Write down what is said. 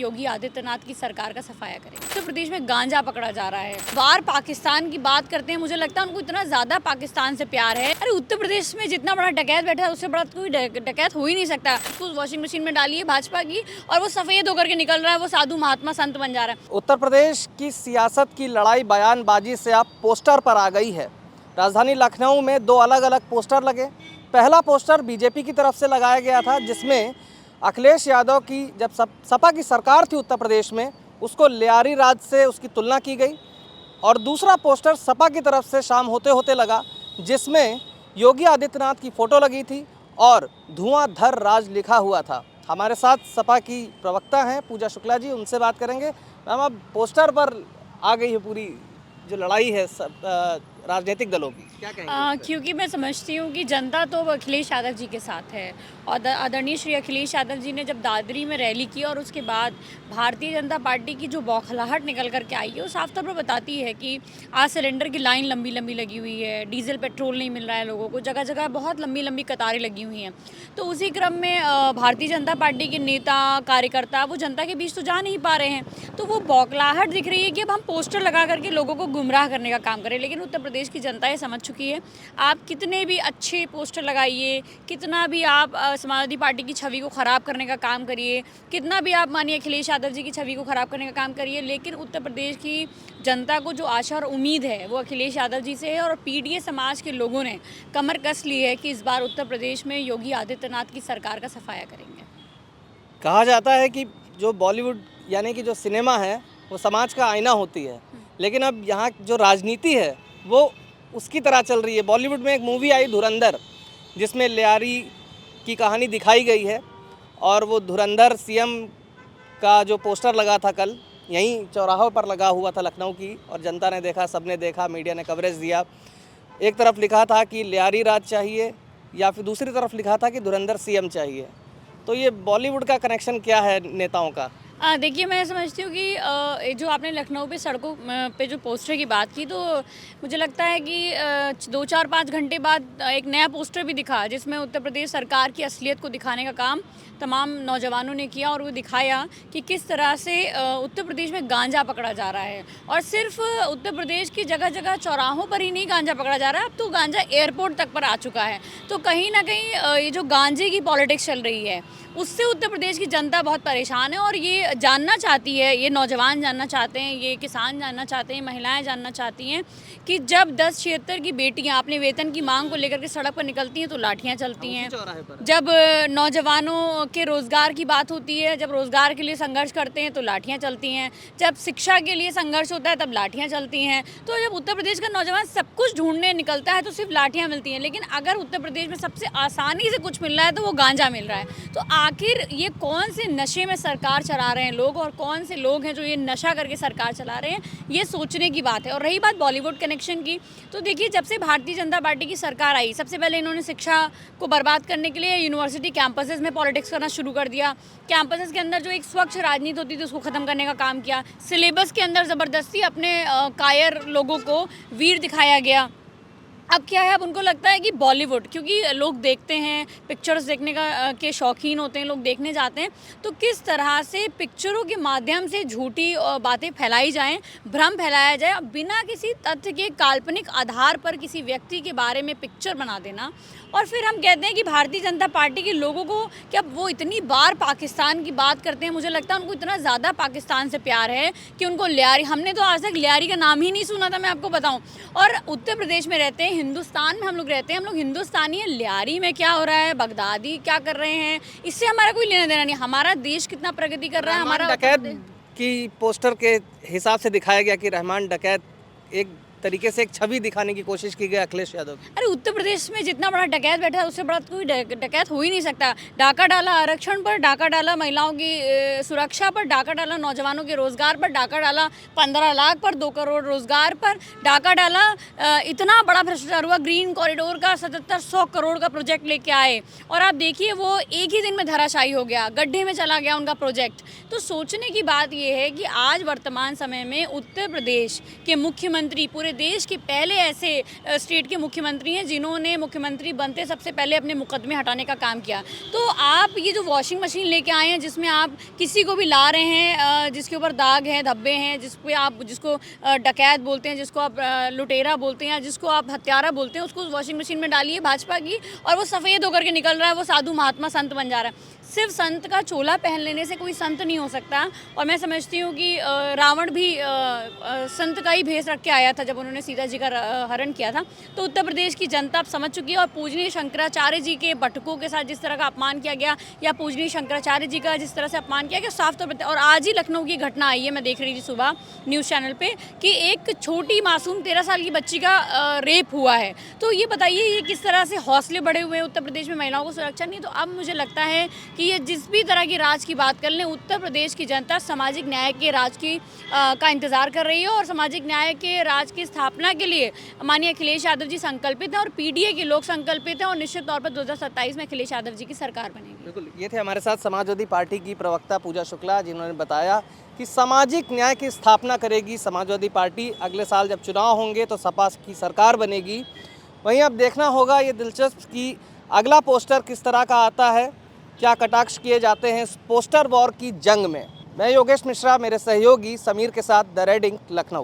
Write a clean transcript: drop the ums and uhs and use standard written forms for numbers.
योगी आदित्यनाथ की सरकार का सफाया करेंगे। उत्तर प्रदेश में गांजा पकड़ा जा रहा है, बार पाकिस्तान की बात करते हैं, मुझे लगता है उनको इतना ज़्यादा पाकिस्तान से प्यार है। अरे उत्तर प्रदेश में जितना बड़ा डकैत बैठा है उससे बड़ा कोई डकैत हो ही नहीं सकता। उसको वॉशिंग मशीन में डालिए भाजपा की और वो सफ़ेद होकर के निकल रहा है, वो साधु महात्मा संत बन जा रहा है। उत्तर प्रदेश की सियासत की लड़ाई बयानबाजी से अब पोस्टर पर आ गई है। राजधानी लखनऊ में दो अलग अलग पोस्टर लगे। पहला पोस्टर बीजेपी की तरफ से लगाया गया था, जिसमें अखिलेश यादव की जब सपा की सरकार थी उत्तर प्रदेश में, उसको लियारी राज से उसकी तुलना की गई। और दूसरा पोस्टर सपा की तरफ से शाम होते होते लगा, जिसमें योगी आदित्यनाथ की फ़ोटो लगी थी और धुआंधर राज लिखा हुआ था। हमारे साथ सपा की प्रवक्ता हैं पूजा शुक्ला जी, उनसे बात करेंगे। मैम, अब पोस्टर पर आ गई है पूरी जो लड़ाई है राजनीतिक दलों की, क्या कहेंगे? क्योंकि मैं समझती हूँ कि जनता तो अखिलेश यादव जी के साथ है और आदरणीय श्री अखिलेश यादव जी ने जब दादरी में रैली की और उसके बाद भारतीय जनता पार्टी की जो बौखलाहट निकल करके आई है वो साफ तौर पर बताती है कि आज सिलेंडर की लाइन लंबी लंबी लगी हुई है, डीजल पेट्रोल नहीं मिल रहा है लोगों को, जगह जगह बहुत लंबी लंबी कतारें लगी हुई हैं। तो उसी क्रम में भारतीय जनता पार्टी के नेता कार्यकर्ता वो जनता के बीच तो जा नहीं पा रहे हैं, तो वो बौखलाहट दिख रही है कि अब हम पोस्टर लगा करके लोगों को गुमराह करने का काम करें। लेकिन उत्तर प्रदेश की जनता ये समझ चुकी है, आप कितने भी अच्छे पोस्टर लगाइए, कितना भी आप समाजवादी पार्टी की छवि को ख़राब करने का काम करिए, कितना भी आप मानिए अखिलेश यादव जी की छवि को ख़राब करने का काम करिए, लेकिन उत्तर प्रदेश की जनता को जो आशा और उम्मीद है वो अखिलेश यादव जी से है। और पीडीए समाज के लोगों ने कमर कस ली है कि इस बार उत्तर प्रदेश में योगी आदित्यनाथ की सरकार का सफाया करेंगे। कहा जाता है कि जो बॉलीवुड यानी कि जो सिनेमा है वो समाज का आईना होती है, लेकिन अब यहाँ जो राजनीति है वो उसकी तरह चल रही है। बॉलीवुड में एक मूवी आई धुरंधर, जिसमें लियारी की कहानी दिखाई गई है और वो धुरंधर सीएम का जो पोस्टर लगा था कल यहीं चौराहों पर लगा हुआ था लखनऊ की, और जनता ने देखा, सबने देखा, मीडिया ने कवरेज दिया। एक तरफ लिखा था कि लियारी राज चाहिए या फिर दूसरी तरफ लिखा था कि धुरंधर सीएम चाहिए। तो ये बॉलीवुड का कनेक्शन क्या है नेताओं का? देखिए, मैं समझती हूँ कि जो आपने लखनऊ पे सड़कों पे जो पोस्टर की बात की, तो मुझे लगता है कि 2-4-5 घंटे बाद एक नया पोस्टर भी दिखा, जिसमें उत्तर प्रदेश सरकार की असलियत को दिखाने का काम तमाम नौजवानों ने किया और वो दिखाया कि किस तरह से उत्तर प्रदेश में गांजा पकड़ा जा रहा है। और सिर्फ उत्तर प्रदेश की जगह जगह चौराहों पर ही नहीं गांजा पकड़ा जा रहा है, अब तो गांजा एयरपोर्ट तक पर आ चुका है। तो कहीं ना कहीं ये जो गांजे की पॉलिटिक्स चल रही है उससे उत्तर प्रदेश की जनता बहुत परेशान है और ये जानना चाहती है, ये नौजवान जानना चाहते हैं, ये किसान जानना चाहते हैं, महिलाएं जानना चाहती हैं कि जब 1076 की बेटियां अपने वेतन की मांग को लेकर के सड़क पर निकलती हैं तो लाठियां चलती हैं। जब नौजवानों के रोज़गार की बात होती है, जब रोज़गार के लिए संघर्ष करते हैं तो लाठियां चलती हैं। जब शिक्षा के लिए संघर्ष होता है तब लाठियां चलती हैं। तो जब उत्तर प्रदेश का नौजवान सब कुछ ढूंढने निकलता है तो सिर्फ लाठियाँ मिलती हैं। लेकिन अगर उत्तर प्रदेश में सबसे आसानी से कुछ मिल रहा है तो वो गांजा मिल रहा है। तो आखिर ये कौन से नशे में सरकार चला रहे हैं लोग और कौन से लोग हैं जो ये नशा करके सरकार चला रहे हैं, ये सोचने की बात है। और रही बात बॉलीवुड कनेक्शन की, तो देखिए, जब से भारतीय जनता पार्टी की सरकार आई, सबसे पहले इन्होंने शिक्षा को बर्बाद करने के लिए यूनिवर्सिटी कैंपसेस में पॉलिटिक्स करना शुरू कर दिया। कैंपसेस के अंदर जो एक स्वच्छ राजनीति होती थी उसको ख़त्म करने का काम किया। सिलेबस के अंदर ज़बरदस्ती अपने कायर लोगों को वीर दिखाया गया। अब क्या है, अब उनको लगता है कि बॉलीवुड, क्योंकि लोग देखते हैं, पिक्चर्स देखने का के शौकीन होते हैं, लोग देखने जाते हैं, तो किस तरह से पिक्चरों के माध्यम से झूठी बातें फैलाई जाएं, भ्रम फैलाया जाए, बिना किसी तथ्य के काल्पनिक आधार पर किसी व्यक्ति के बारे में पिक्चर बना देना। और फिर हम कहते हैं कि भारतीय जनता पार्टी के लोगों को क्या वो इतनी बार पाकिस्तान की बात करते हैं, मुझे लगता है उनको इतना ज़्यादा पाकिस्तान से प्यार है कि उनको लियारी, हमने तो आज तक लियारी का नाम ही नहीं सुना था, मैं आपको बताऊं। और उत्तर प्रदेश में रहते हैं, हिंदुस्तान में हम लोग रहते हैं, हम लोग हिंदुस्तानी हैं। लियारी में क्या हो रहा है, बगदादी क्या कर रहे हैं, इससे हमारा कोई लेना देना नहीं। हमारा देश कितना प्रगति कर रहा है, हमारा डकैत की पोस्टर के हिसाब से दिखाया गया कि रहमान डकैत, एक तरीके से एक छवि दिखाने की कोशिश की गई अखिलेश यादव। अरे उत्तर प्रदेश में जितना बड़ा डकैत बैठा है उससे बड़ा कोई डकैत हो ही नहीं सकता। डाका डाला आरक्षण पर, डाका डाला महिलाओं की सुरक्षा पर, डाका डाला नौजवानों के रोजगार पर, डाका डाला 15 लाख पर, 2 करोड़ रोजगार पर, डाका डाला इतना बड़ा भ्रष्टाचार हुआ। ग्रीन कॉरिडोर का 7700 करोड़ का प्रोजेक्ट लेके आए और आप देखिए वो एक ही दिन में धराशायी हो गया, गड्ढे में चला गया उनका प्रोजेक्ट। तो सोचने की बात यह है कि आज वर्तमान समय में उत्तर प्रदेश के मुख्यमंत्री पूरे हमारे देश के पहले ऐसे स्टेट के मुख्यमंत्री हैं जिन्होंने मुख्यमंत्री बनते सबसे पहले अपने मुकदमे हटाने का काम किया। तो आप ये जो वॉशिंग मशीन लेके आए हैं जिसमें आप किसी को भी ला रहे हैं, जिसके ऊपर दाग हैं, धब्बे हैं, जिसको डकैत बोलते हैं, जिसको आप लुटेरा बोलते हैं, जिसको आप हत्यारा बोलते हैं, उसको वॉशिंग मशीन में डालिए भाजपा की और वो सफ़ेद होकर के निकल रहा है, वो साधु महात्मा संत बन जा रहा है। सिर्फ संत का चोला पहन लेने से कोई संत नहीं हो सकता। और मैं समझती हूँ कि रावण भी संत का ही भेष रख के आया था जब उन्होंने सीता जी का हरण किया था। तो उत्तर प्रदेश की जनता अब समझ चुकी है और पूजनीय शंकराचार्य जी के बटुकों के साथ जिस तरह का अपमान किया गया या पूजनीय शंकराचार्य जी का जिस तरह से अपमान किया गया, साफ तौर पर। और आज ही लखनऊ की घटना आई है, मैं देख रही थी सुबह न्यूज़ चैनल पे कि एक छोटी मासूम 13 साल की बच्ची का रेप हुआ है। तो ये बताइए ये किस तरह से हौसले बढ़े हुए हैं उत्तर प्रदेश में, महिलाओं को सुरक्षा नहीं। तो अब मुझे लगता है कि ये जिस भी तरह की राज की बात कर लें, उत्तर प्रदेश की जनता सामाजिक न्याय के राज का इंतज़ार कर रही है और सामाजिक न्याय के राज की स्थापना के लिए माननीय अखिलेश यादव जी संकल्पित हैं और पीडीए के लोग संकल्पित हैं और निश्चित तौर पर 2027 में अखिलेश यादव जी की सरकार बनेगी। बिल्कुल, ये थे हमारे साथ समाजवादी पार्टी की प्रवक्ता पूजा शुक्ला, जिन्होंने बताया कि सामाजिक न्याय की स्थापना करेगी समाजवादी पार्टी। अगले साल जब चुनाव होंगे तो सपा की सरकार बनेगी। वहीं अब देखना होगा ये दिलचस्प कि अगला पोस्टर किस तरह का आता है, क्या कटाक्ष किए जाते हैं इस पोस्टर वॉर की जंग में। मैं योगेश मिश्रा, मेरे सहयोगी समीर के साथ द रेड इंक, लखनऊ।